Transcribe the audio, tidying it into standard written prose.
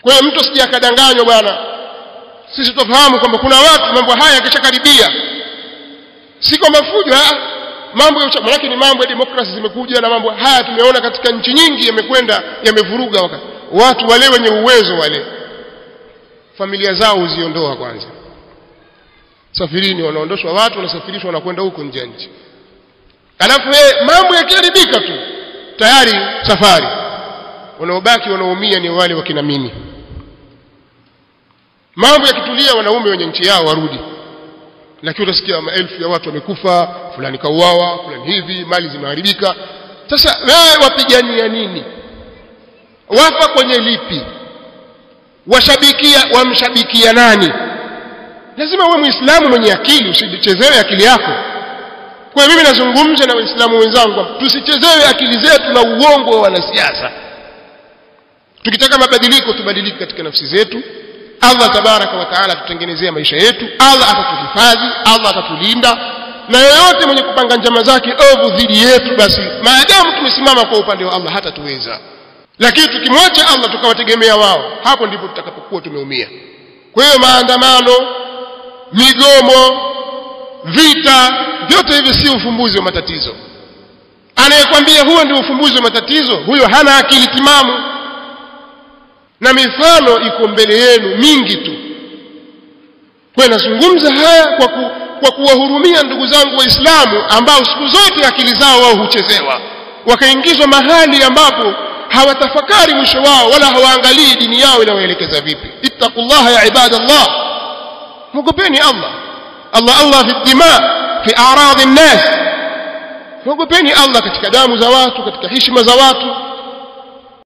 Kwa hiyo mtu asije akadanganywa bwana. Sisi tufahamu kwamba kuna watu mambo haya yakishakaribia si kwa mafujo, mambo ya maana ni mambo ya demokrasia zimekuja, na mambo haya tumeona katika nchi nyingi yamekwenda yamevuruga wakati. Watu wale wenye uwezo wale familia zao uziondoa kwanza. Safirini wanaondoshwa watu, wanasafirishwa wanakwenda huko nje nchi. Alafu mambo yakiharibika tu tayari safari. Wanaobaki wanaumia ni wale wakina mimi. Mambo yakitulia wanaume wenye nchi yao warudi. Lakini utasikia maelfu ya watu wamekufa, fulani kauawa, fulani hivi, mali zimeharibika. Sasa wewe wapigania nini? Wafa kwenye lipi? Wamshabikia nani? Lazima uwe Muislamu mwenye akili, usichezewe akili yako. Kwa hiyo mimi nazungumza na Waislamu wenzangu, tusichezewe akili zetu na uongo wa wanasiasa. Tukitaka mabadiliko tubadilike katika nafsi zetu. Allah tabaraka wa taala tutengenezea maisha yetu, Allah atatuhifadhi, Allah atatulinda, na yeyote mwenye kupanga njama zake ovu dhidi yetu, basi maadamu tumesimama kwa upande wa Allah hatatuweza. Lakini tukimwacha Allah tukawategemea wao, hapo ndipo tutakapokuwa tumeumia. Kwa hiyo maandamano, migomo, vita, vyote hivi si ufumbuzi wa matatizo. Anayekwambia huo ndio ufumbuzi wa matatizo, huyo hana akili timamu. Na mifano iko mbele yenu mingi tu. Kwa nazungumza haya kwa kuwahurumia ndugu zangu Waislamu ambao siku zote akili zao wao huchezewa, wakaingizwa mahali ambapo hawatafakari mwisho wao wala hawaangalii dini yao inawaelekeza vipi. Ittaqullaha ya ibadallah, mugopeni Allah. Allah fi dima fi a'rad an-nas, mugopeni Allah katika damu za watu, katika heshima za watu.